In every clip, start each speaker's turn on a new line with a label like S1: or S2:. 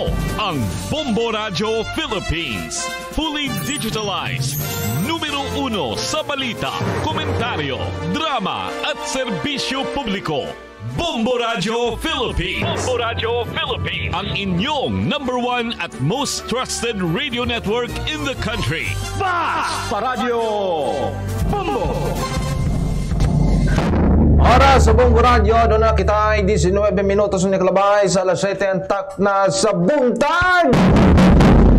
S1: Ito ang Bombo Radio Philippines. Fully digitalized. Numero 1 sa balita, komentaryo, drama at serbisyo publiko. Bombo Radio Philippines. Bombo Radio Philippines. Ang inyong #1 at most trusted radio network in the country. Basta Radio Bombo.
S2: Oras sa Bombo Radio, doon na kita ay 19 minutos na kalabay sa alas 7 ang tak na sa buntag.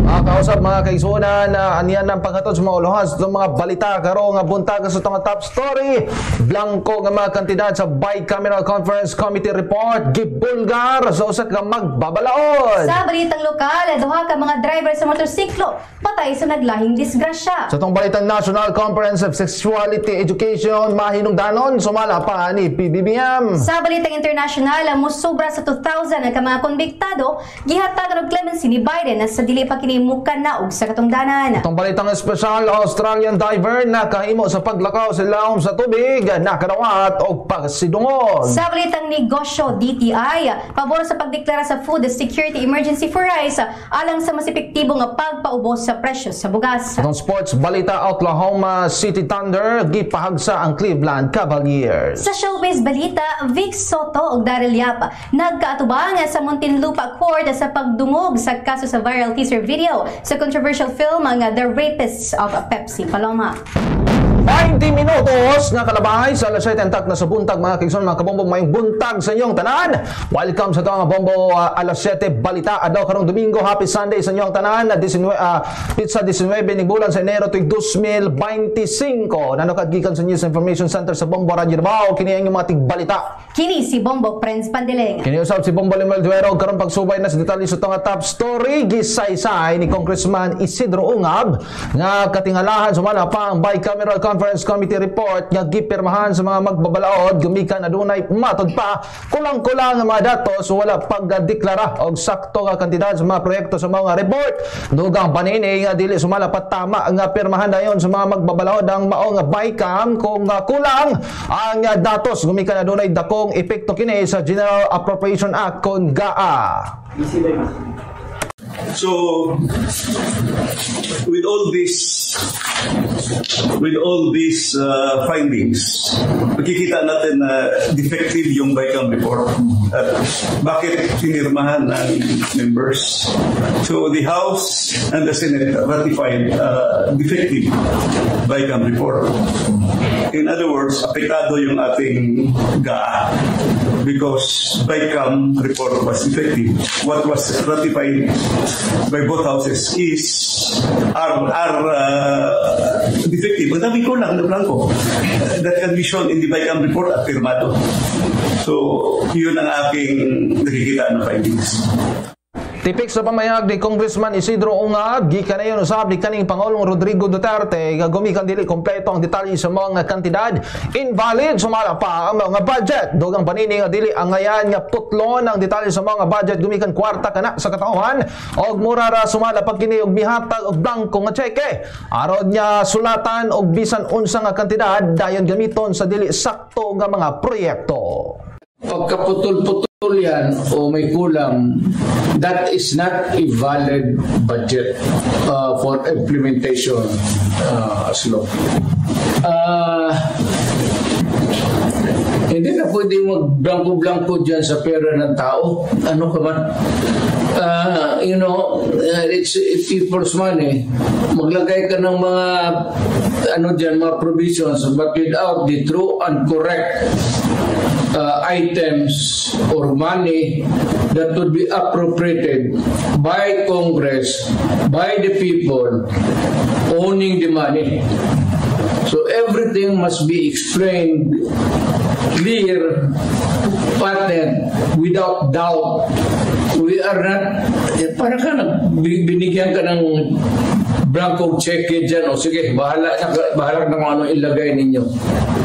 S2: Mga kausap, mga kaisunan, aniyan ng paghatod sa mga uluhas sa mga balita karo nga buntag sa itong top story. Blanco nga mga kantidad sa Bicameral Conference Committee report gibulgar sa usat nga magbabalaod. Sa
S3: balitang lokal, duha ka mga driver sa motorsiklo patay sa naglahing disgrasya.
S2: Sa itong balitang National Conference of Sexuality Education mahinungdanon sumala pa ni PBBM.
S3: Sa balitang international, musobra sa 2,000 ang mga konbiktado gihatagan og clemency ni Biden na sa dili pa kini mukanaog sa katungdanan.
S2: Itong balitang espesyal, Australian diver na kahimo sa paglakaw sa ilawom sa tubig, nakadawat o pagsidungog.
S3: Sa balitang negosyo, DTI, pabor sa pagdeklara sa food security emergency for rice alang sa mas epektibong pagpaubos sa presyo sa bugas.
S2: Itong sports balita, Oklahoma City Thunder gipahagsa ang Cleveland Cavaliers.
S3: Sa showbiz balita, Vic Soto ug Daryl Yap nagkaatubang sa Muntinlupa Court sa pagdungog sa kaso sa viral teaser video sa controversial film ang The Rapists of Pepsi Paloma.
S2: 20 minutos na kalabay sa alas 7 tak na sa buntag, mga kaigsoon, mga kabombo, mayong buntag sa inyong tanan. Welcome sa ito ang bombo alas 7 balita adlaw karong Domingo. Happy Sunday sa inyong tanan. Pizza 19 ning bulan sa Enero tuig 2025. Nanukad gikan sa News Information Center sa Bombo Radio Davao. Kini ang mga tigbalita.
S3: Kini si Bombo Prince Pandeleng.
S2: Kini usab si Bombo Limal Duero karon pagsubay na sa detalye sa itong top story. Gisaysay ni Congressman Isidro Ungab nga katingalahan sumala pa ang Bicameral Conference Committee report nga gipirmahan sa mga magbabalaod gumikan adunay matod pa kulang-kulang nga mga datos wala pagdeklara og sakto nga kantidad sa mga proyekto sa mga report. Dugang panini nga dili sumala pa tama nga pirmahan dayon sa mga magbabalaod ang mao nga Bicam kung kulang ang datos gumikan adunay dakong epekto kini sa General Appropriation Act kon GAA.
S4: So, with all these findings, makikita natin na defective yung Bicam report. At bakit pinirmahan ng members? So, the House and the Senate ratified defective Bicam report. In other words, apektado yung ating GAA because Bicam report was defective. What was ratified by both houses is are defective. Ang dami ko lang na blanco that can be shown in the Bicam report at firmado. So, yun ang aking nakikita na findings.
S2: Tipik sa pamayag ni Congressman Isidro Ungab, gikanayon usab ni kaning Pangulong Rodrigo Duterte nga gumikan dili kompleto ang detalye sa mga kantidad. Invalid sumala pa ang mga budget. Dugang panini nga dili angayan nga putlon ang detalye sa mga budget gumikan kwarta kana sa katauhan og mura ra sumala pag kini og mihatag og blanko nga cheque. Arod niya sulatan og bisan unsa nga kantidad dayon gamiton sa dili sakto nga mga proyekto.
S5: Pagkaputol-putol yan o may kulang, that is not a valid budget for implementation as law. Hindi na pwede mag-blanco-blanco dyan sa pera ng tao. Ano ka man? It's people's money. Maglagay ka ng mga mga provisions but without the true and correct items or money that would be appropriated by Congress, by the people owning the money. So everything must be explained clear, patent, without doubt. We are not, para ka binigyan ka ng blanco check dyan, o sige, bahala na kung ano ilagay ninyo.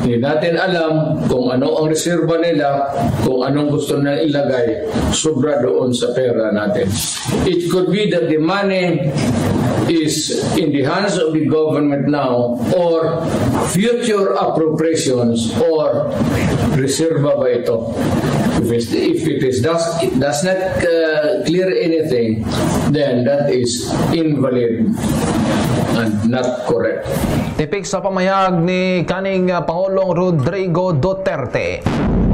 S5: Hindi natin alam kung ano ang reserva nila, kung anong gusto na ilagay, sobra doon sa pera natin. It could be that the money is in the hands of the government now, or future appropriations, or reserva ba ito? If it does not clear anything, then that is invalid and not correct.
S2: Tipik sa pamayag ni kaning Pangulong Rodrigo Duterte.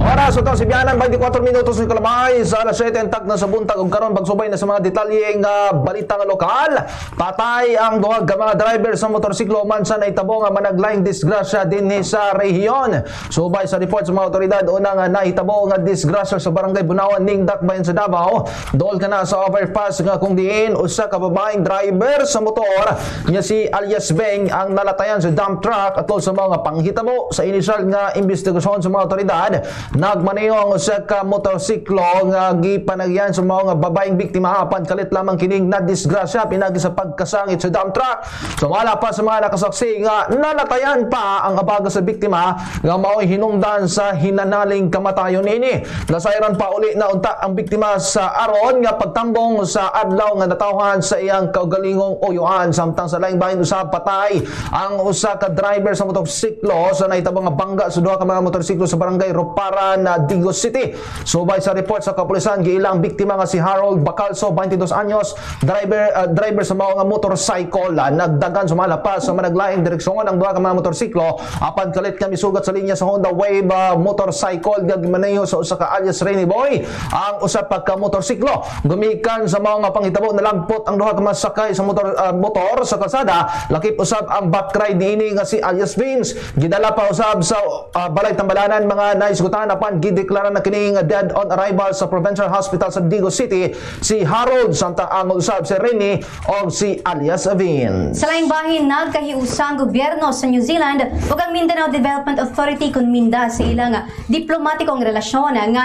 S2: Oras ito si Bianan, 24 minutos ni Kalamay sa alas 7 entak na sa buntag ug karon pagsubay na sa mga detalyeng balita nga lokal. Patay ang duha ka mga driver sa motorsiklo man sa nahitabo nga managlaing disgrasya dinhi sa rehiyon. Subay sa report sa mga otoridad unang nahitabo nga disgrasya sa barangay Bunawan ning Dakbayan sa Davao. Dol kana sa overpass nga kung diin usa ka babaeng driver sa motor nga si alias Beng ang nalatayan sa dump truck atol sa mga panghitabo sa inisyal nga investigasyon sa mga otoridad. Nagmaneho sa ka motorsiklo nga gipanagyan sa mga babaeng biktima apan kalit lamang kining na disgrasya pinagi sa pagkasangit sa dump truck. Sumala pa sa mga nakasaksi nga nalatayan pa ang abaga sa biktima nga mao'y hinungdan sa hinanaling kamatayon ini. Nasayran pa uli na unta ang biktima sa aron nga pagtambong sa adlaw nga natawhan sa iyang kaugalingong uyuan samtang sa laing bahin usab patay ang usa ka driver sa motorsiklo sa nahitabong nga bangga sa duha ka mga motorsiklo sa barangay Ropara na Digos City. Subay sa report sa kapulisan, giilang biktima nga si Harold Bacalso, 22 anyos, driver sa mga motorcycle. Nagdagan sumala pa sa managlaing direksyon ang duha ka mga motorsiklo apan kalit kami sugat sa linya sa Honda Wave motorcycle gagmaneho sa usa ka alias Rainy Boy. Ang usa pa ka motorsiklo gumikan sa mga panghitabo nalagpot ang duha ka masakay sa motor sa kalsada. Lakip usab ang backride niini nga si alias Vince. Gidala pa usab sa balay tambalanan mga naisgutan apan gideklara na kining dead on arrival sa Provincial Hospital sa Digos City si Harold samtang ang usab si Rene o si alias Vince. Sa laing bahin nagkahiusang gobyerno sa New Zealand ug ang Mindanao Development Authority kun minda sa ilang diplomatikong relasyon nga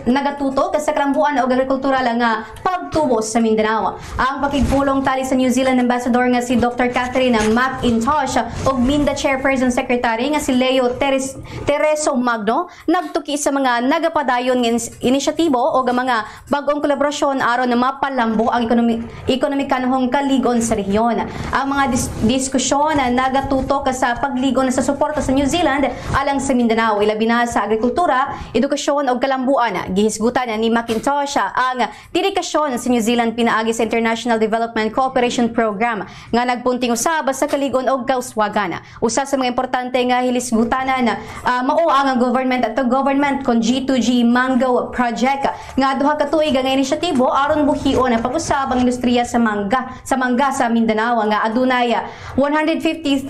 S2: nagatutok sa kalambuan og agrikultural nga pagtubo sa Mindanao. Ang pakigpulong tali sa New Zealand Ambassador nga si Dr. Catherine McIntosh ug Minda Chairperson Secretary nga si Leo Tereso Magno nagtuki sa mga nagapadayon ng inisyatibo o mga bagong kolaborasyon aron na mapalambo ang ekonomikanhong kaligon sa rehiyon. Ang mga diskusyon na nagatutok sa pagligon sa suporta sa New Zealand alang sa Mindanao, ilabi na sa agrikultura, edukasyon o kalambuan. Gihisgutan ni McIntosh ang dedikasyon sa New Zealand pinaagi sa International Development Cooperation Program nga nagpunting usab sa kaligon o kauswagan. Usa sa mga importante nga hilisgutanan mao ang government at government kon G2G Mango Project nga duha ka tuig nga inisyatibo aron buhion ang pag-usab ang industriya sa mangga sa Mindanao nga adunay $150,000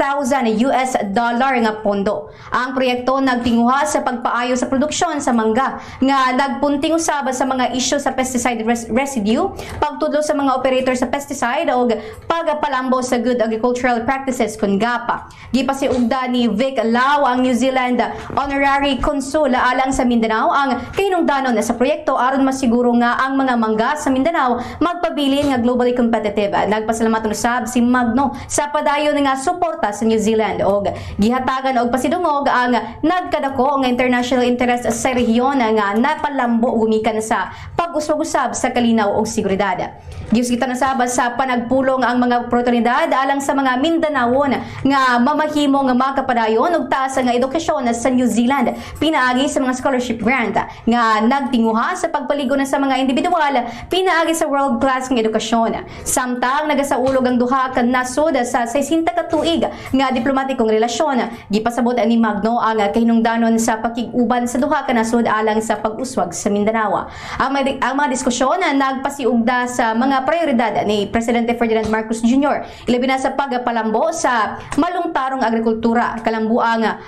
S2: nga pondo. Ang proyekto nagtinguha sa pagpaayo sa produksyon sa mangga nga nagpunting usab sa mga isyu sa pesticide residue, pagtudlo sa mga operator sa pesticide ug pagpalambo sa good agricultural practices kun GAPA. Gipasiugda ni Vic Lau ang New Zealand Honorary Consul alang sa Mindanao ang kahinungdanon sa proyekto aron masiguro nga ang mga mangga sa Mindanao magpabilin nga globally competitive. Nagpasalamat usab si Magno sa padayon nga suporta sa New Zealand og gihatagan og pasidungog ang nagkadako nga international interest sa rehiyon nga napalambo gumikan sa pag-uswag-usab sa kalinaw og seguridad. Giusgitan usab sa panagpulong ang mga oportunidad alang sa mga Mindanaon nga mamahimo nga makapadayon og taas nga edukasyon sa New Zealand pinaagi sa mga scholarship grant nga nagtinguha sa pagpaligon sa mga individual pinaagi sa world-class nga edukasyon. Samtang nagasaulog ang duha ka nasod sa 60 ka tuig nga diplomatikong relasyon, gipasabot ni Magno ang kahinungdanon sa pakig-uban sa duha ka nasod alang sa pag-uswag sa Mindanao. Ang mga diskusyon nagpasiugda sa mga prioridad ni Presidente Ferdinand Marcos Jr. ilabi na sa pagpalambo sa malungtarong agrikultura, kalambuang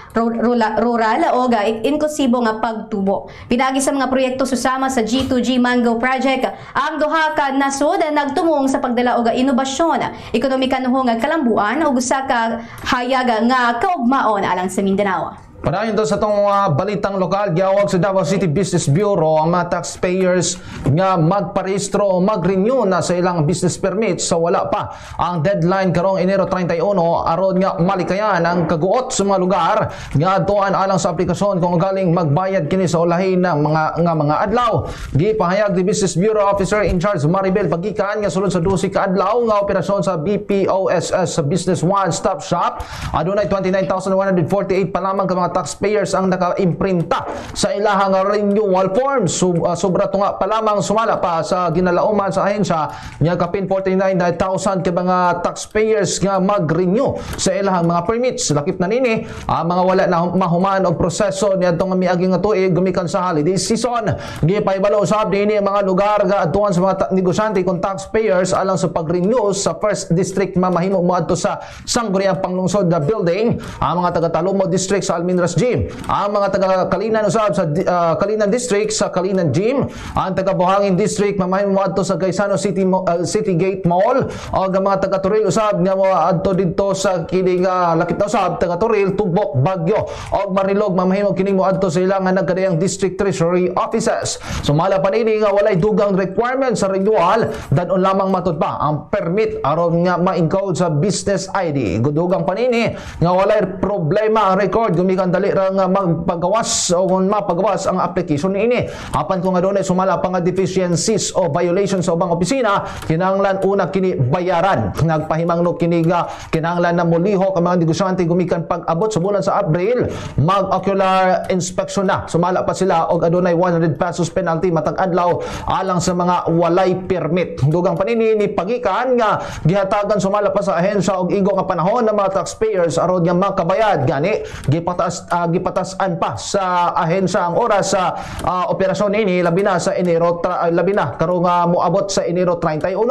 S2: rural o inklusibo nga pagtubo. Pinagi sa mga proyekto susama sa G2G Mango Project, ang duha ka nasod nagtumong sa pagdala og inobasyon, ekonomikanhong kalambuan ug usa ka hayag nga kaugmaon alang sa Mindanao. Padayon to sa itong balitang lokal, giawag sa Davao City Business Bureau ang mga taxpayers nga magparehistro o mag-renew na sa ilang business permit sa wala pa ang deadline karong Enero 31 aron nga malikayan ang kaguot sa mga lugar nga tuan alang sa aplikasyon kung galing magbayad kini sa ulahin ng mga adlaw. Gipahayag ni Business Bureau Officer in Charge Maribel Pagikan nga sulod sa 12 ka adlaw nga operasyon sa BPOSS sa Business One Stop Shop adunay 29,148 pa lamang ka mga mga taxpayers ang naka-imprinta sa ilahang renewal forms. Sobra tunga pa lamang sumala pa sa ginalauman sa ahensya nga kapin 49,000 ka mga taxpayers nga mag-renew sa ilahang mga permits. Lakip na nini ang mga wala na mahuman og proseso niadtong miaging nga tuig gumikan sa holiday season. Gipahibalo usab dinhi mga lugar nga adtuan sa mga negosyante kung taxpayers alang sa pag-renew sa First District mamahimo moadto sa Sangguniang Panglungsod na building, ang mga taga-Talomo District sa Almendras Gym, ang mga taga-Kalinan usab sa Kalinan District sa Kalinan Gym, ang taga-Buhangin District mamahimo moadto sa Gaisano City Gate Mall, o ang mga taga-Turil usab nga moadto didto sa kining lakip na usab taga-Turil, Tubok, Bagyo o Marilog mamahimo kining moadto sa ilang nagkadayang District Treasury Offices. Sumala pa nini nga walay dugang requirements sa renewal, danon lamang matud pa ang permit aron nga ma-encode sa business ID. Gudugang panini nga walay problema ang record gumikan dali ra nga magpagawas o mapagawas ang application niini. Apan kung adunay sumala pa nga deficiencies o violations sa ubang opisina, kinahanglan una kini bayaran. Nagpahimangno kini nga kinahanglan na muliho ka mga negosyante gumikan pag-abot sa bulan sa Abril, mag-ocular inspection na. Sumala pa sila og adunay 100 pesos penalty matag adlaw alang sa mga walay permit. Dugang panini ni pagikan nga gihatagan sumala pa sa ahensya og igo nga panahon ng mga taxpayers aron nga makabayad gani gipatasan pa sa ahensya ang oras sa operasyon ini labi na sa Enero labi na karong moabot sa Enero 31.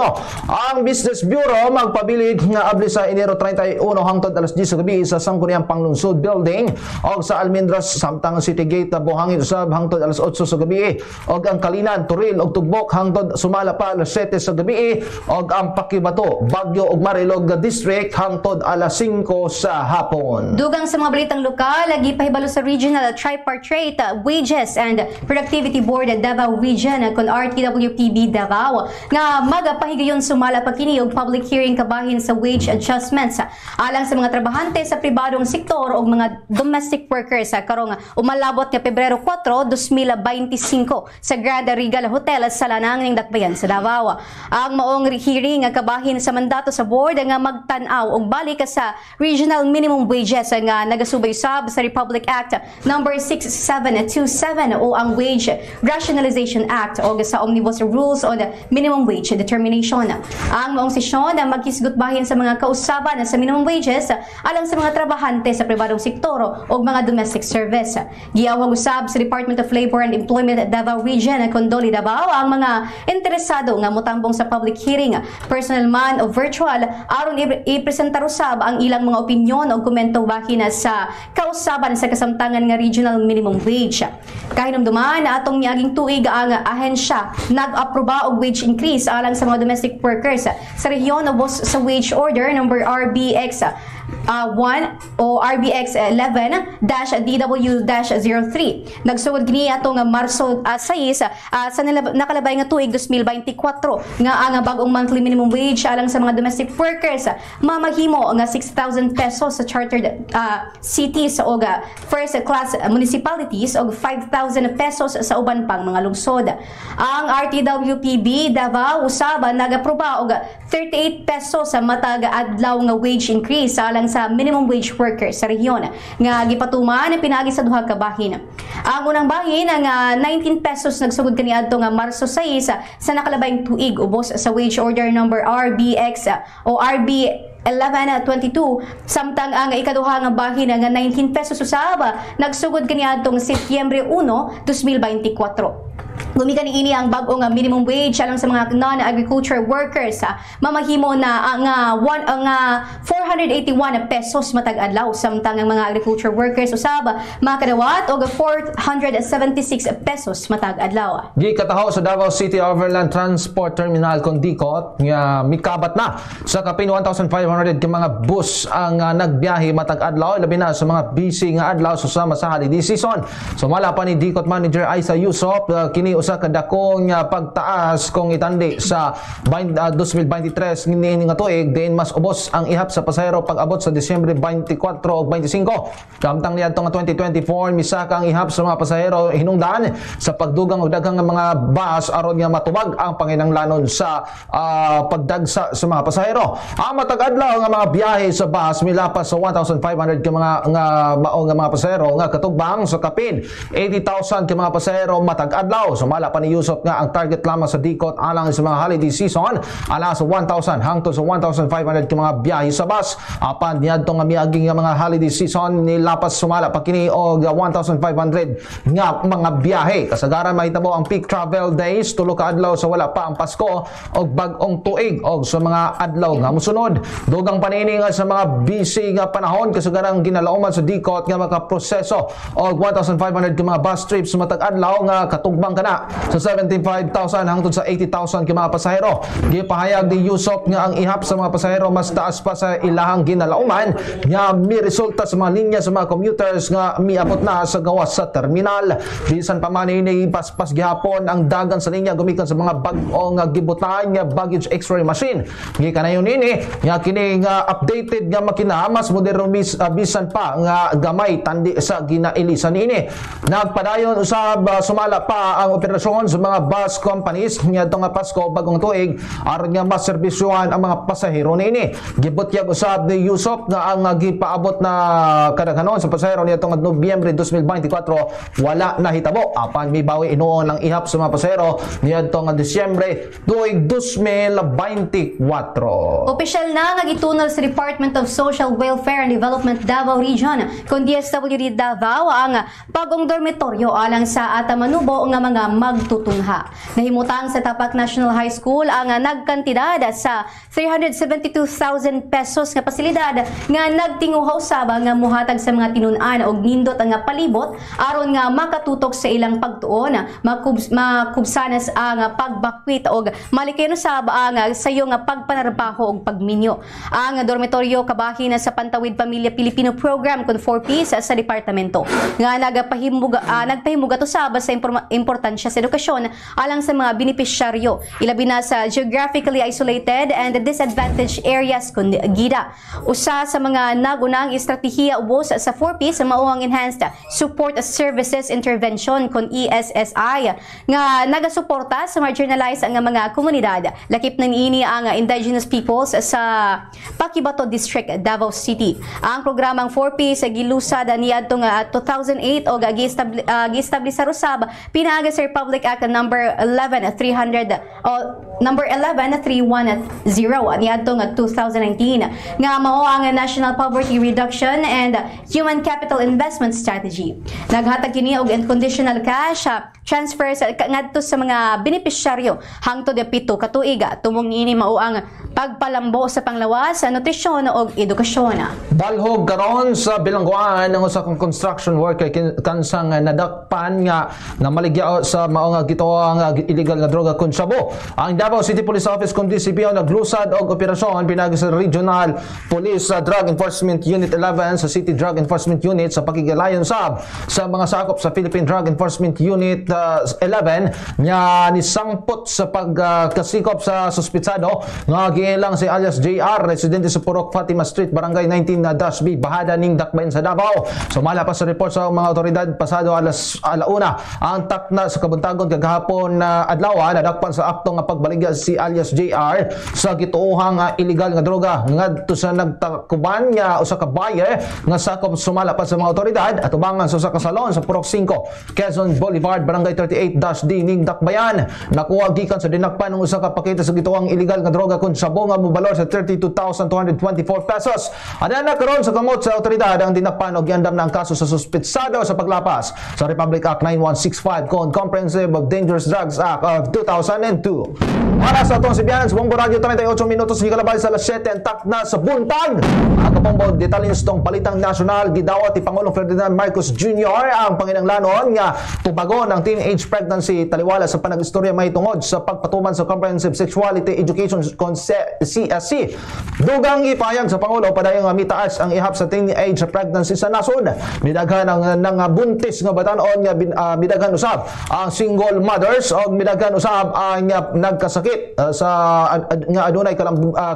S2: Ang Business Bureau magpabilig nga abli sa Enero 31 hangtod alas 10 sa gabi sa Sangguniang Panglungsod building og sa Almendras samtang City Gate na Buhangin usab hangtod alas 8 sa gabi og ang Kalinan, Turil og Tugbok hangtod sumala pa alas 7 sa gabi og ang Pakibato, Bagyo ug Marilog District hangtod alas 5 sa hapon.
S3: Dugang sa mga balitang lokal, lagi pahibalo sa Regional Tripartite Wages and Productivity Board Davao Region kon RTWPB Davao nga magapahigayon sumala pa kini og public hearing kabahin sa wage adjustments alang sa mga trabahante sa pribadong sektor og mga domestic workers karong umalabot nga Pebrero 4, 2025 sa Grand Regal Hotel sa Lanang ning Dakbayan sa Davao. Ang maong hearing nga kabahin sa mandato sa board nga magtan-aw og balik sa regional minimum wages nga nagasubay sab sa Republic Act number 6727 o ang Wage Rationalization Act o sa Omnibus Rules on Minimum Wage Determination. Ang maong sesyon na maghisgot bahin sa mga kausaban sa minimum wages alang sa mga trabahante sa pribadong sektor o mga domestic service. Giyawag usab sa Department of Labor and Employment Davao Region Condoli Davao ang mga interesado nga motambong sa public hearing, personal man o virtual, aron ipresentar usab ang ilang mga opinyon o komento bahin sa kausaban sa kasamtangan nga regional minimum wage. Kahinumduman na atong miaging tuig ang ahensya nag-aproba og wage increase alang sa mga domestic workers sa rehiyon ubos sa wage order number RBX 1 o RBX 11-DW-03. Nagsugod kini atong Marso 6 sa nakalabay nga tuig 2024 nga ang bag-ong monthly minimum wage alang sa mga domestic workers mamahimo nga 6,000 pesos sa chartered cities o first class municipalities o 5,000 pesos sa uban pang mga lungsod. Ang RTWPB Davao usaba nagaproba og 38 pesos sa matag adlaw nga wage increase alang sa minimum wage workers sa rehiyon nga gipatuman pinaagi sa duha ka bahin. Ang unang bahin nga 19 pesos nagsugod kaniadto nga Marso 6 sa nakalabayng tuig ubos sa wage order number RBX o RB 11-22 samtang ang ikaduha nga bahin nga 19 pesos usab nagsugod kaniadtong Setyembre 1, 2024. Gumikan ini ang bag-o nga minimum wage alang sa mga non-agriculture workers mamahimo na nga 481 pesos matag adlaw samtang ang mga agriculture workers usab makadawat og 476 pesos matag adlaw.
S2: Gikataho sa Davao City Overland Transport Terminal kon DICOT nga mikabat na sa kapin 1,500 ka mga bus ang nagbiyahe matag adlaw labi na sa mga busy nga adlaw susama sa holiday season. Sumala pa ni DICOT Manager Aisa Yusop kini kini usa ka dakong pagtaas kung itandi sa 2023 nga tuig, din mas ubos ang ihap sa pasahero pag-abot sa Disyembre 24 o 25. Kamtang niadto nga 2024 misa ka ang ihap sa mga pasahero hinungdan sa pagdugang og daghang mga bus aron nga matubag ang panginahanglanon sa pagdagsa sa mga pasahero. Ang matag adlaw nga mga biyahe sa bus milapas sa 1,500 ka mga pasahero nga katubang sa kapin 80,000 ka mga pasahero matag adlaw. Sumala pa ni Yusuf nga ang target lamang sa dikot alang sa mga holiday season alang sa 1,000 hangtod sa 1,500 ka mga biyahe sa bus. Apan niadto nga miaging nga mga holiday season nilapas sumala pa kini og 1,500 nga mga biyahe. Kasagaran mahitabo ang peak travel days tulo ka adlaw sa wala pa ang Pasko og bag-ong tuig og sa mga adlaw nga mosunod. Dugang panini nga sa mga busy nga panahon kasagaran ginalauman sa dikot nga makaproseso og 1,500 ka mga bus trips matag adlaw nga katugbang kana sa 75,000 hangtod sa 80,000 ka mga pasahero. Gipahayag ni Yusuf nga ang ihap sa mga pasahero mas taas pa sa ilahang ginalauman nga mi resulta sa mga linya sa mga commuters nga miabot na sa gawas sa terminal. Bisan pa man ini paspas gihapon ang dagan sa linya gumikan sa mga bag-o nga gibutan nga baggage x-ray machine. Gikanayon ini nga kini nga updated nga makina mas moderno bisan pa nga gamay tandi sa ginailisan ini. Nagpadayon usab sumala pa ang operasyon sa mga bus companies niadto nga Pasko bagong tuig aron nga maserbisyohan ang mga pasahero niini. Gibutyag usab ni Yusuf nga ang gipaabot na kadaghanon sa pasahero niadto nga Nobyembre 2024 wala na hitabo apan mibawi inuon ang ihap sa mga pasahero niadto nga Disyembre tuig 2024.
S3: Opisyal na nga gitunol sa Department of Social Welfare and Development Davao Region kun DSWD Davao ang pag-ong dormitoryo alang sa Atamanubo nga mga magtutungha. Nahimutang sa Tapak National High School ang nagkantidad sa 372,000 pesos nga pasilidad nga nagtinguhaw saba nga muhatag sa mga tinun-an og nindot nga palibot aron nga makatutok sa ilang pagtuon makubsanas ang pagbakwit og malikeno saba ang sayo nga pagpanarbaho og pagminyo. Ang dormitoryo kabahin sa Pantawid Pamilya Pilipino Program kun 4Ps sa departamento nga nagpahimuga to saba sa importansya sa edukasyon alang sa mga benepisyaryo ilabi na sa geographically isolated and disadvantaged areas kun gida. Usa sa mga nagunang estratehiya ubos sa 4Ps mao ang Enhanced Support Services Intervention kun ESSI nga nagasuporta sa marginalized nga mga komunidad. Lakip na niini ang indigenous peoples sa Pakibato District, Davao City. Ang programang 4Ps gilusad niadto nga 2008 o gi-establish sa Rusab pinaagi sa Republic Act number 11-310 niadto nga 2019 nga mao ang National Poverty Reduction and Human Capital Investment Strategy. Naghatag kini og unconditional cash transfers ngadto sa mga benepisyaryo hangtod 7 ka tuig tumong niini mao ang pagpalambo sa panglawas sa nutrisyon ug edukasyon.
S2: Dalhog karon sa bilangguan ng usa ka construction worker kansang nadakpan nga namaligya sa mao nga gituo nga illegal nga droga kun shabu. Ang Davao City Police Office kun DCPO naglusad og operasyon pinagi sa Regional Police Drug Enforcement Unit 11 sa City Drug Enforcement Unit sa pakigalayon sa mga sakop sa Philippine Drug Enforcement Unit 11 nga nisangpot sa pagkasikop sa suspitsado nga giilang si alias JR residente sa Purok Fatima Street Barangay 19-B bahada ning Dakbayan sa Davao. Sumala pa sa report sa mga otoridad pasado alauna ang takna sa kabuntagon kagahapon adlaw nadakpan sa akto nga pagbaligya si alias JR sa gituohang illegal nga droga ngadto sa nagtakuban nga usa ka buyer nga sakop. Sumala pa sa mga otoridad at ubangan sa usa ka salon sa Purok 5 Quezon Boulevard Barangay 38-D ning Dakbayan. Nakuha gikan sa dinakpan ng usa ka pakete sa gituohang illegal nga droga kun shabu nga mobalor sa 32,224 pesos. Ana na karon sa kamot sa otoridad ang dinakpan og giandam na ang kaso sa suspitsado sa paglapas sa Republic Act 9165 kon Comprehensive of Dangerous Drugs Act of 2002. Para sa atong sibiyanan sa Bombo Radio 38 minutos gikalabay sa alas 7 ang takna sa buntag. Ang kapombo detalye nitong palitang nasyonal gidawat ni Pangulong Ferdinand Marcos Jr. ang panginahanglanon nga tubagon ang teenage pregnancy taliwala sa panag-istorya mahitungod sa pagpatuman sa Comprehensive Sexuality Education CSC. Dugang ipayag sa Pangulo padayong mitaas ang ihap sa teenage pregnancy sa nasod. Midaghan ang buntis nga batan-on nga midaghan usab ang single mothers og midaghan usab ang nagkasakit sa nga adunay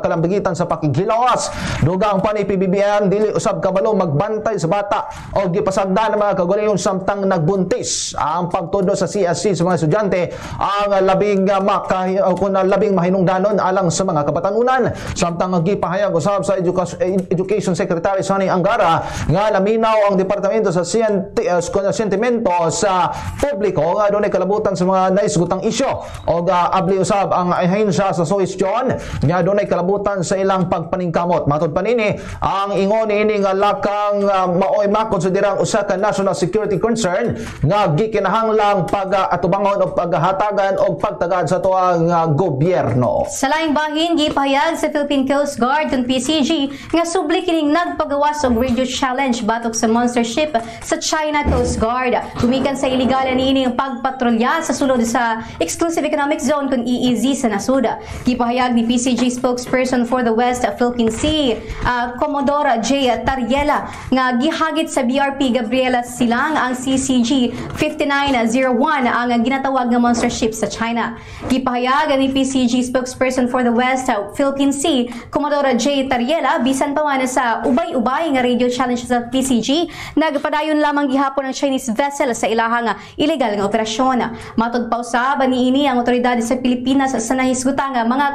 S2: kalambigitan sa pakighilawas. Dugang pa ni PBBM dili usab kabalo magbantay sa bata og gipasagdan ng mga kagulayon samtang nagbuntis. Ang pagtudo sa CSC sa mga estudyante ang labing mahinungdanon alang sa mga kabatanunan. Samtang gipahayag usab sa Education Secretary Sonny Angara nga laminaw ang departamento sa sentimento sa publiko nga adunay kalabutan sa mga naisgutang isyu og abli usab ang ahensya sa suhestyon nga adunay kalabutan sa ilang pagpaningkamot. Matud panini ang ingon ini nga lakang maoy makonsiderang usa ka national security concern nga gikinahanglang pag-atubangon o paghatagan o pagtagad sa tuang gobyerno.
S3: Sa laing bahin, gipahayag sa Philippine Coast Guard ug PCG nga subli kining nagpagawas og radio challenge batok sa monster ship sa China Coast Guard. Gumikan sa iligal niini ang pagpatrolya sa sulod sa Exclusive Economic Zone kung EEZ sa nasud. Gipahayag ni PCG spokesperson for the West Philippine Sea, Commodore J. Tariela nga gihagit sa BRP Gabriela Silang ang CCG 5901 ang ginatawag nga monster ship sa China. Gipahayag ni PCG spokesperson for the West Philippine Sea, Commodore J. Tariela, bisan pa man sa ubay-ubay nga radio challenge sa PCG, nagpadayon lamang gihapon ang Chinese vessel sa ilahang illegal nga operasyon. Matud pa usab niini ang otoridad sa Pilipinas sa nahisgutang mga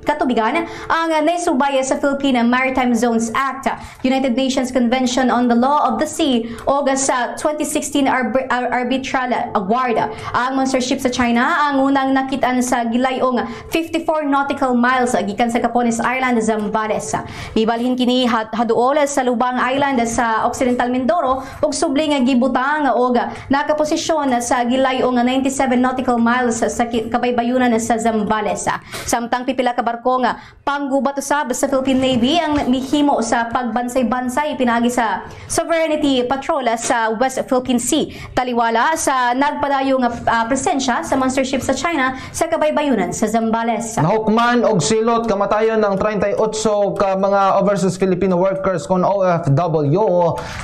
S3: katubigan ang naisubaya sa Philippine Maritime Zones Act, United Nations Convention on the Law of the Sea o sa 2016 Arbitral Award. Ang monster ship sa China ang unang nakitaan sa gilayong 54 nautical miles gikan sa Capones Island, Zambales. Ibalhin kini haduol sa Lubang Island sa Occidental Mindoro ug subli nga gibutang og nakaposisyon sa gilayong 97 nautical miles sa kabaybayunan sa Zambales. Samtang pipila ka barko nga panggubat usab sa Philippine Navy ang mihimo sa pagbansay-bansay pinagi sa Sovereignty Patrol sa West Philippine Sea, taliwala sa nagpadayong presensya sa monster ship sa China sa kabaybayunan sa Zambales.
S2: Nahukman og silot kamatayon ng 38 ka mga overseas Filipino workers kon OFW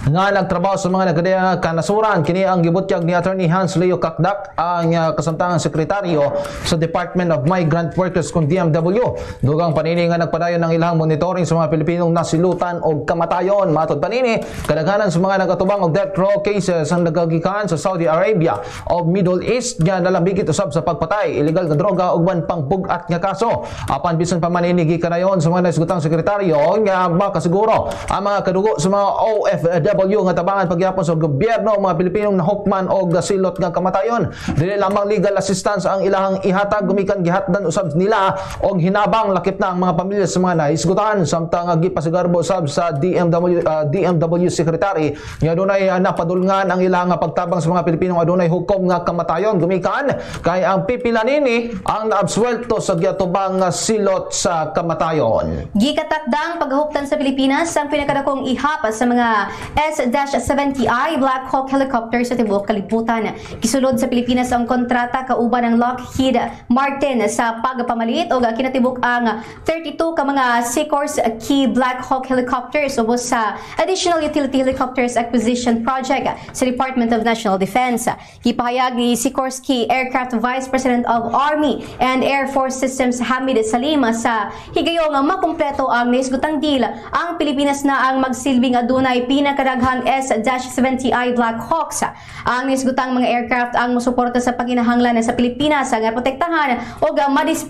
S2: nga nagtrabaho sa mga nagadayang kanasuran. Kini ang gibutyag ni Attorney Hans Leo Kakdak, ang kasamtangang sekretaryo sa Department of Migrant Workers kon DMW. Dugang panini nga nagpadayon ng ilang monitoring sa mga Pilipinong nasilutan og kamatayon. Matod panini, kadaghanan sa mga nagatubang og death row cases ang nagagikan sa Saudi Arabia o Middle East nga nalambigit usab sa pagpatay, illegal nga droga ug ban pangbugat nga kaso. Apan bisan pa man ini gikanayon sa mga naisgutang sekretaryo nga makasiguro ang mga kadugo sa mga OFW nga tabangan pagyapon sa gobyerno mga Pilipinong nahukman og silot nga kamatayon. Dili lamang legal assistance ang ilahang ihatag, gumikan gihatdan usab nila og hinabang lakip na ang mga pamilya sa mga naisgutan. Samtang gipasigarbo usab sa DMW Secretary nga adunay napadulngan ang ilang pagtabang sa mga Pilipinong adunay hukom nga kamatayon, gumikan kay ang pipila nini ang naabsuelto sa giatubang silot sa kamatayon.
S3: Gikatakdang paghuptan sa Pilipinas ang pinakadakong ihap sa mga S-70I Black Hawk helicopter sa tibuok kalibutan. Gisulod sa Pilipinas ang kontrata kauban ng Lockheed Martin sa pagpamalit o kinatibuk ang 32 ka mga Sikorsky Black Hawk helicopters ubos sa Additional Utility Helicopters Acquisition Project sa Department of National Defense. Gipahayag ni Sikorsky Aircraft Vice President of Army and Air Force Systems Hamid Salim sa higayong makumpleto ang naisgutang deal. Ang Pilipinas na ang magsilbing adunay pinakadaghang S-70I Black Hawks. Ang naisgutang mga aircraft ang musuporta sa paghinahanglan sa Pilipinas ang protektahan o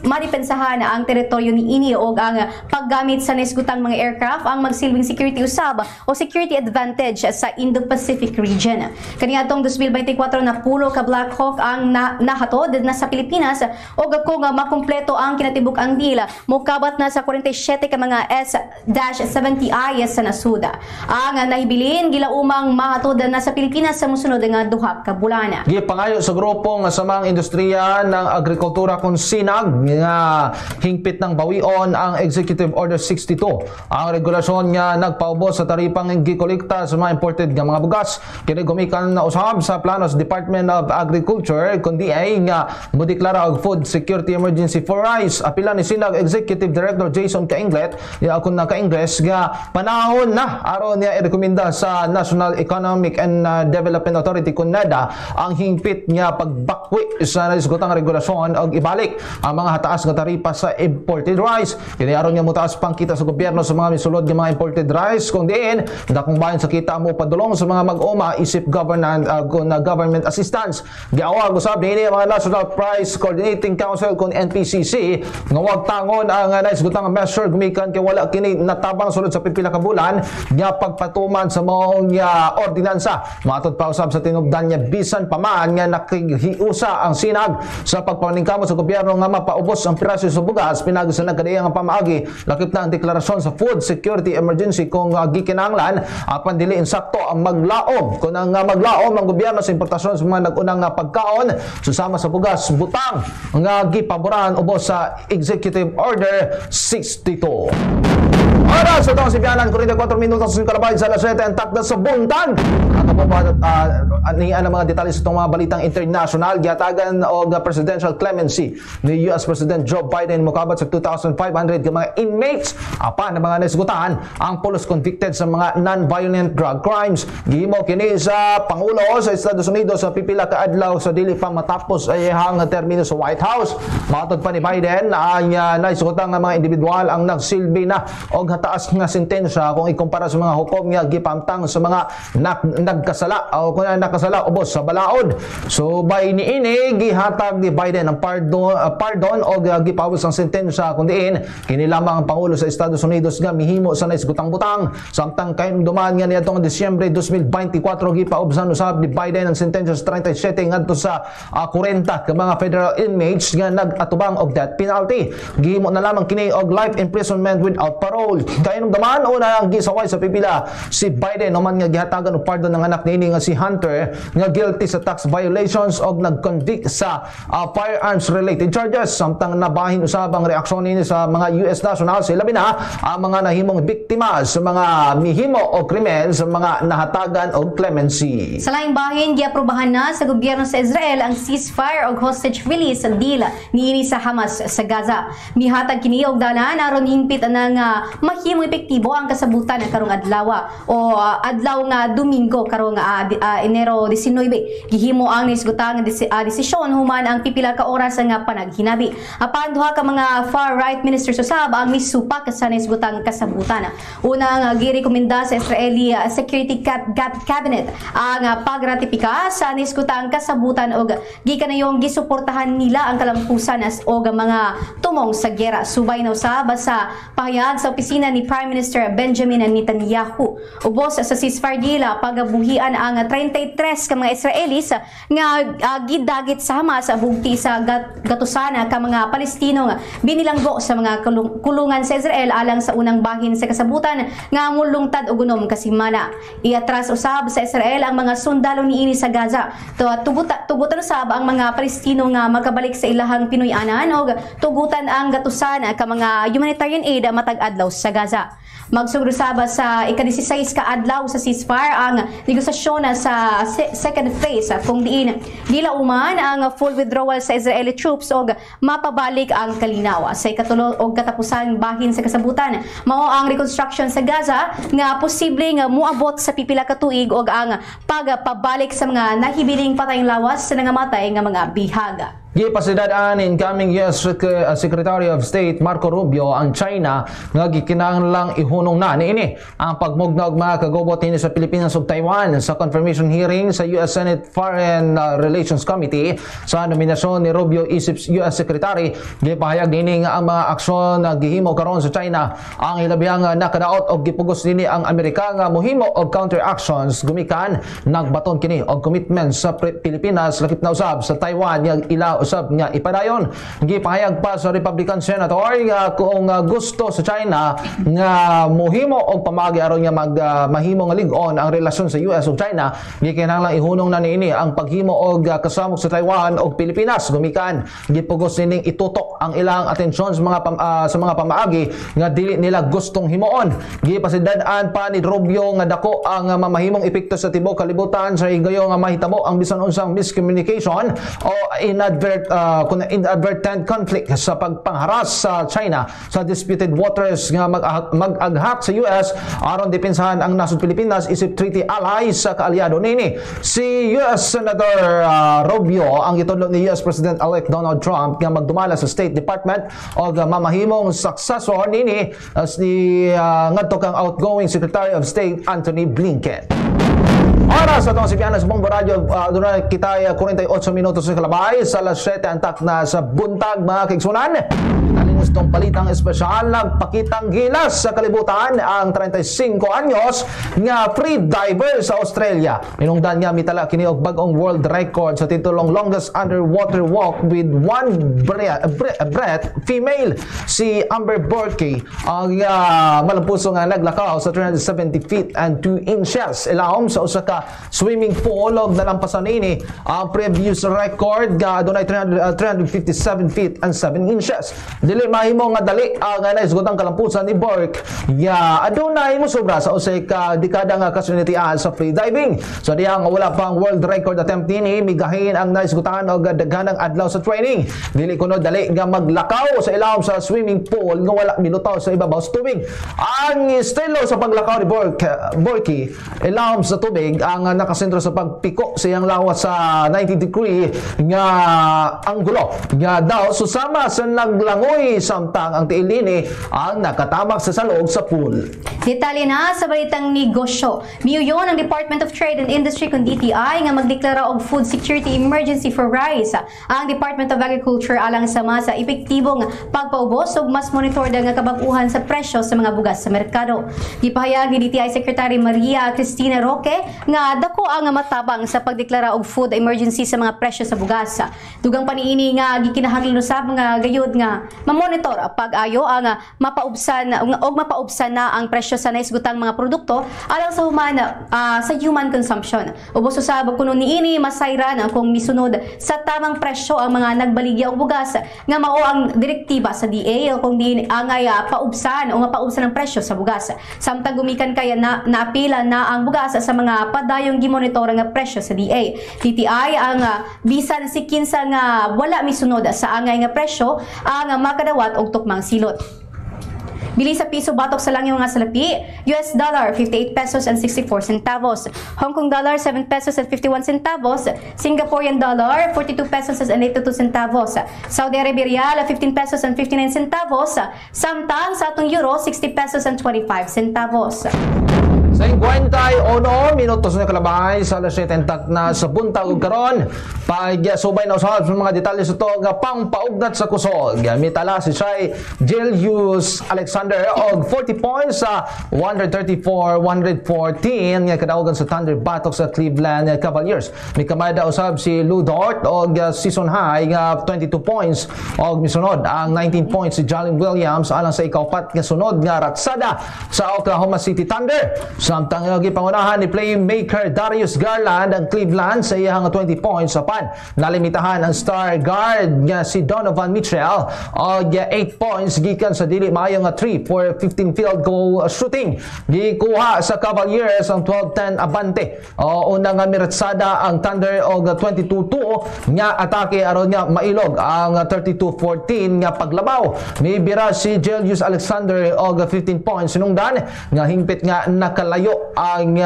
S3: madipensahan ang teritoryo ni ini o ang paggamit sa naisgutang mga aircraft ang magsilbing security usab o security advantage sa Indo-Pacific region. Kaniadtong 2024 na pulo ka Black Hawk ang nahatod na sa Pilipinas o kung makumpleto ang kinatibuk ang deal, mukabat na sa 47 ka mga S-70I sa nasuda. Ang nahibilin gilaumang mahatod na sa Pilipinas sa musunod nga duha ka bulan.
S2: Gipangayo sa grupo nga samang industriya ng agrikultura kon Sinag nga hingpit ng bawion ang Executive Order 62. Ang regulasyon nga nagpaubos sa taripang gikolekta sa mga imported nga mga bugas. Kini gumikan na usab sa plano sa Department of Agriculture kundi ay nga modeklara og food security emergency for rice. Apila ni Sinag Executive Director Jason Kainglet akon na ka-Ingles nga panahon na aron niya irekomenda sa National Economic and Development Authority kun NEDA ang hingpit higpit nga pagbakwi sa naisgotang regulasyon og ibalik ang mga hataas nga taripa sa imported rice. Kini aron nga mutaas pang kita sa gobyerno sa mga misulod nga mga imported rice kung diin dakong bahin sa kita mo padulong sa mga mag-uma isip government assistance. Giawag usab niini ang mga National Price Coordinating Council kung NPCC nga wag tangon ang naisgotang measure gumikan kay wala kini natabang sulod sa pipila ka bulan nga pagpatuman sa maong ordinansa. Matod pa usab sa tinubdan niya bisan pa man nga nakihiusa ang sinag sa pagpaningkamot sa gobyerno nga mapaubos ang presyo sa bugas pinagi sa nagkadiyang ang pamaagi lakip na ang deklarasyon sa Food Security Emergency kung gikinahanglan apan dili insakto ang maglaom kung ang maglaom ang gobyerno sa importasyon sa mga nag-unang pagkaon susama sa bugas butang nga gipaboran ubos sa Executive Order 62. Oras sa itong Sibianan, 44 minutos sa kalabay sa alas 7 ang takda sa buntag. Ang mga detalye sa itong mga balitang international, gihatagan o presidential clemency ni US President Joe Biden mukabat sa 2,500 ka mga inmates apan na mga naisgutan ang pulos convicted sa mga non-violent drug crimes. Gihimo kini sa Pangulo sa Estados Unidos sa pipila ka adlaw sa dili pa matapos ay hang termino sa White House. Matod pa ni Biden ang naisgutan nga mga individual ang nagsilbi na og taas nga sentensya kung ikumpara sa mga hukom nga gipamtang sa mga nagkasala o kung nakasala ubos sa balaod. So by niini gihatag ni Biden ang pardon o gipawis ang sentensya kung diin kini lamang ang Pangulo sa Estados Unidos nga mihimo sa naisgutang butang samtang kainduman nga niadtong Disyembre 2024 gipaubsan usab ni Biden ang sentensya sa 37 ngadto sa 40 ka mga federal inmates nga nagatubang og death penalty. Gihimo na lamang kini og life imprisonment without parole. Kainong daman una ang gisaway sa pipila si Biden naman nga gihatagan og pardon ng anak nini nga si Hunter nga guilty sa tax violations og nag-convict sa firearms related charges samtang nabahin usab ang reaksyon nini sa mga US nationals labi na ang mga nahimong biktima sa mga mihimo o krimen sa mga nahatagan og clemency.
S3: Sa laing bahin giaprobahan na sa gobyerno sa Israel ang ceasefire og hostage release deal niini sa Hamas sa Gaza. Mihatag kini og dalan aron hingpit ang mahimong epektibo ang kasabutan ng karong adlaw o adlaw nga Domingo karong Enero 19. Gihimo ang nisgutang desisyon human ang pipila ka oras nga panaghinabi. Apan duha ka mga far-right ministers usab ang misupak sa nisgutang kasabutan. Una nga girekomenda sa Israeli Security Cabinet ang pagratipika sa nisgutang kasabutan og gikanayong gisuportahan nila ang kalampusan og mga tumong sa giyera. Subay na usab sa pahayag sa opisina ni Prime Minister Benjamin Netanyahu. Ubos sa ceasefire deal pagabuhian ang 33 ka mga Israelis nga gidagit sa Hamas bugti sa gatusana ka mga Palestino nga binilanggo sa mga kulungan sa Israel alang sa unang bahin sa kasabutan nga mulungtad og unom ka semana. Iatras usab sa Israel ang mga sundalo niini sa Gaza. Tugutan usab ang mga Palestino nga makabalik sa ilahang Pinoy-anan og tugutan ang gatusana ka mga humanitarian aid matag adlaw sa Gaza. Magsugod usab sa ika-16 ka adlaw sa ceasefire ang negosasyon sa second phase kung diin gilauman ang full withdrawal sa Israeli troops og mapabalik ang kalinaw. Sa ikatulo og katapusan bahin sa kasabutan mao ang reconstruction sa Gaza nga posible nga moabot sa pipila ka tuig og ang pagpabalik sa mga nahibiling patayng lawas sa nangamatay nga mga bihaga.
S2: Gipasidad-an incoming US Secretary of State Marco Rubio ang China nga gikinahanglang ihunong na niini ang pagmugnaw mga kagubot nini sa Pilipinas ug Taiwan sa confirmation hearing sa US Senate Foreign Relations Committee sa nominasyon ni Rubio isip US Secretary. Gipahayag nini nga ang mga aksyon nga gihimo karon sa China ang ilabihang nakadaot og gipugos nini ang Amerika nga mohimo og counter actions gumikan nagbaton kini og commitment sa Pilipinas lakip na usab sa Taiwan nga ila usab nga ipadayon. Gipahayag pa sa Republican Senator nga kung gusto sa China nga mohimo og pamagi aron nga mahimo nga lig-on ang relasyon sa US ug China, gikinahanglang ihunong na niini ang paghimo og kasamok sa Taiwan ug Pilipinas gumikan gipugos nining itutok ang ilang atensyon sa mga pamaagi nga dili nila gustong himuon. Gipasidad-an pa ni Rubio nga dako ang mamahimong epekto sa tibuok kalibutan sa higayon nga mahitabo ang bisan unsang miscommunication o inadvertent inadvertent conflict sa pagpangharas sa China sa disputed waters nga mag-aghak sa US aron depensahan ang nasod Pilipinas isip treaty allies sa kaalyado nini. Si US Senator Rubio ang gitudlo ni US President-elect Donald Trump nga magdumala sa State Department o mamahimong successor nini si ngadto kang outgoing Secretary of State Antony Blinken. Oras sa itong sipianan sa Bombo Radio, doon kita 48 minutos sa kalabay sa alas 7 antak na sa buntag mga kaigsunan. Nalimus itong palitang espesyal nagpakitang gilas sa kalibutan ang 35 anyos nga free diver sa Australia. Minungdan nga mitala kini og bag-ong world record sa titulong longest underwater walk with one breath female. Si Amber Burkey ang malampuso nga naglakaw sa 370 feet and 2 inches ilawom sa usa ka swimming pool og nalampasan nini ang previous record nga adunay 357 feet and 7 inches. Dili mahimo nga dali ang naisgotang kalampusan ni Burke ya adunay mo sobra sa usay ka dekada nga kasunitian sa free diving. So diha nga wala pang world record attempt nini migahin ang naisgotan og daghanang adlaw sa training. Dili kuno dali nga maglakaw sa ilawom sa swimming pool nga wala minutaw sa ibabaw sa tubig. Ang estilo sa paglakaw ni Burke ilawom sa tubig ang nakasentro sa pagpiko sa iyang lawas sa 90 degree nga anggulo nga daw susama sa naglangoy samtang ang tiilini ang nakatamak sa salog sa pool.
S3: Detalye na sa balitang negosyo. Miuyon ang Department of Trade and Industry kung DTI nga magdeklara og food security emergency for rice. Ang Department of Agriculture alang sama sa epektibong pagpaubos ug mas monitor nga kabag-uhan sa presyo sa mga bugas sa merkado. Gipahayag ni DTI Secretary Maria Cristina Roque nga dako ang matabang sa pagdeklara og food emergency sa mga presyo sa bugas. Dugang paniini nga gikinahanglan usab nga gayud nga mamonitor pag-ayo ang mapaubsan na ang presyo sa naisgutang mga produkto alang sa human consumption. Ubos usab kuno niini masayran kung misunod sa tamang presyo ang mga nagbaligya og bugas nga mao ang direktiba sa DA kung di angay paubsan o mapaubsan ang presyo sa bugas. Samtang gumikan kaya naapila na ang bugas sa mga padayong gimonitor nga presyo sa DA. DTI ang bisan si kinsa nga wala misunod sa angay nga presyo ang makadawat og tukmang silot. Bili sa piso batok sa langyo nga salapi, US dollar 58 pesos and 64 centavos, Hong Kong dollar 7 pesos and 51 centavos, Singaporean dollar 42 pesos and 82 centavos, Saudi Arabia rial 15 pesos and 59 centavos, samtang sa atong euro 60 pesos and 25 centavos.
S2: Sa 51 minutos na kalabay sa alas 7 na sa buntag ug karon pagsubay na usab sa mga detalye sa to nga pangpaugnat sa kusog. Mitala si Shai Julius Alexander og 40 points sa 134-114 nga kadaugan sa Thunder batok sa Cleveland Cavaliers. Mikamada usab si Lou Dort og season high nga 22 points og misunod ang 19 points si Jalen Williams alang sa ikaupat nga sunod nga ratsada sa Oklahoma City Thunder. Samtang gipangunahan ni playmaker Darius Garland ang Cleveland sa iyang 20 points apan nalimitahan ang star guard nga si Donovan Mitchell og 8 points gikan sa dili maayong 3 for 15 field goal shooting. Gikuha sa Cavaliers ang 12-10 abante. Una nga miratsada ang Thunder og 22-2 nga atake aron nga mailog ang 32-14 nga paglabaw. May bira si Julius Alexander og 15 points sinungdan nga hingpit nga nakalayo ang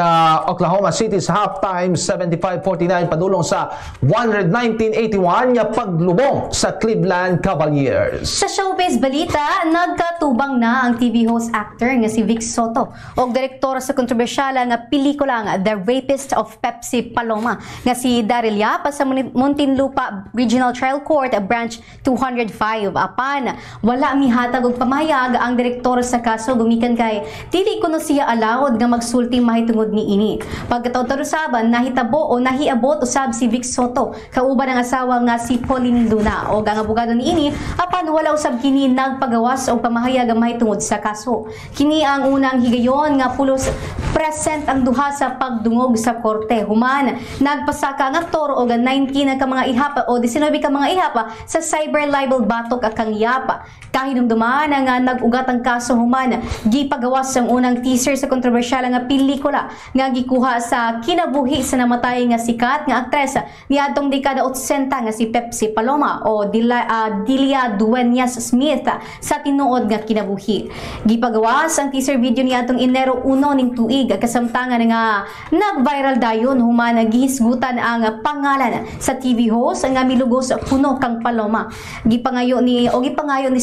S2: Oklahoma City sa halftime 75-49 padulong sa 119-81 nga paglubong sa Cleveland Cavaliers.
S3: Sa showbiz balita, nagkatubang na ang TV host actor nga si Vic Soto og direktor sa kontrobersyal nga pelikula nga The Rapist of Pepsi Paloma nga si Daryl Yap sa Muntinlupa Regional Trial Court Branch 205. Apan wala mihatag og pamayag ang direktor sa kaso gumikan kay dili kuno siya allowed nga magsulti mahitungod ni ini. Pagkataon usaban nahitabo o nahiabot usab si Vic Soto kauban ang asawa nga si Pauline Luna o ang abogado ni ini apan wala usab kini nagpagawas og pamahayag nga mahitungod sa kaso. Kini ang unang higayon nga pulos present ang duha sa pagdungog sa korte. Human nagpasaka ang aktor og 19 ka mga ihapa o 19 ka mga ihapa sa cyber libel batok akang yapa. Kahinumduman nga nag-ugat ang kaso human gipagawas ang unang teaser sa kontrobersyal nga pelikula nga gikuha sa kinabuhi sa namatay nga sikat nga aktres niadtong dekada 80 nga si Pepsi Paloma o Dilia Dueñas Smith sa tinuod nga kinabuhi. Gipagawas ang teaser video niadtong Enero 1 ning tuig kasamtangan nga nag-viral dayon human gihisgutan ang pangalan sa TV host nga milugos puno kang Paloma. Gipangayo ni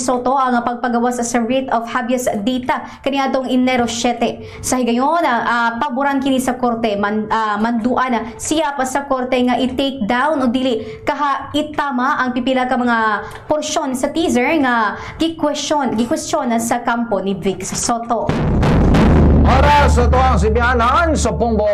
S3: Soto ang pagpagawas sa writ of habeas data kaniadtong Enero 7. Sa higayon paboran kini sa korte manduan siya pa sa korte nga i-take down o dili kaha itama ang pipila ka mga porsyon sa teaser nga gi-question sa kampo ni Vic Soto.
S2: Oras ito ang sibianan sa Bombo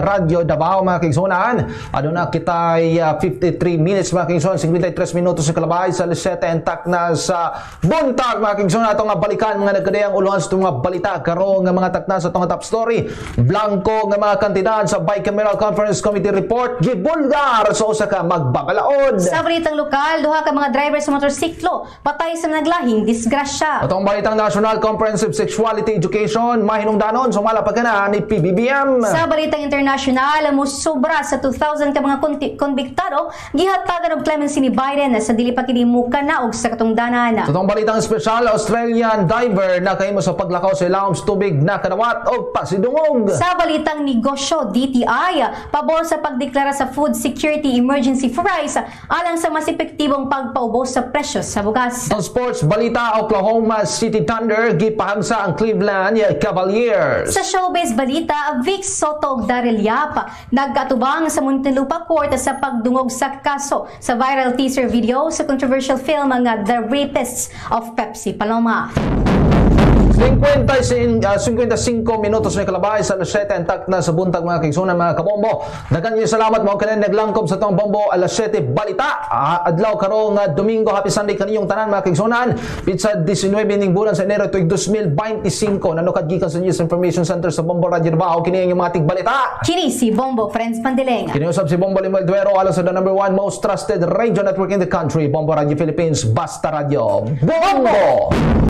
S2: Radio Davao mga kingsunan. Aduna kita 53 minutes mga kingsunan, 53 minutos sa kalabay sa Liseta entak na sa buntag mga kingsunan. Itong balikan mga nagkadayang uluhan sa itong balita karong mga takna sa itong top story. Blanco ng mga kandidat sa Bicameral Conference Committee report gibulgar sa usa ka magbabalaod.
S3: Sa balitang lokal, duha ka mga driver sa motorsiklo patay sa naglahing disgrasya.
S2: Itong balitang National Comprehensive Sexuality Education hinungdanon sumala pa kana ni PBBM.
S3: Sa balitang internasyonal, musobra sa 2,000 ka mga konbiktado gihatagan og clemency ni Biden sa dili pa kini mukanaog sa katungdanan.
S2: Sa itong balitang espesyal, Australian diver na kahimo sa paglakaw sa ilawom sa tubig na kadawat og pasidungog.
S3: Sa balitang negosyo, DTI pabor sa pagdeklara sa food security emergency for rice alang sa mas epektibong pagpaubos sa presyo sa bugas.
S2: Sa sports balita, Oklahoma City Thunder gipahagsa ang Cleveland Cavaliers.
S3: Sa showbiz balita, Vic Soto ug Daryl Yap nagkatubang sa Muntinlupa Court sa pagdungog sa kaso sa viral teaser video sa controversial film nga The Rapists of Pepsi Paloma.
S2: 55 minutos may kalabay sa alas 7 entak na sa buntag mga kingsunan mga kabombo. Dagan niyo salamat mo kanin naglangkob sa tong bombo alas 7 balita. Adlaw karong Domingo, happy Sunday kaniyong tanan mga kingsunan. Pizza 19 ning bulan sa Enero tuig 2025 nanukad gikan sa News Information Center sa Bombo Radio Davao kini ang mga balita.
S3: Kini si Bombo Friends Pandilenga.
S2: Kini usab si Bombo Limuel Duero alang sa the number 1 most trusted radio network in the country, Bombo Radio Philippines, Basta Radio. Bombo!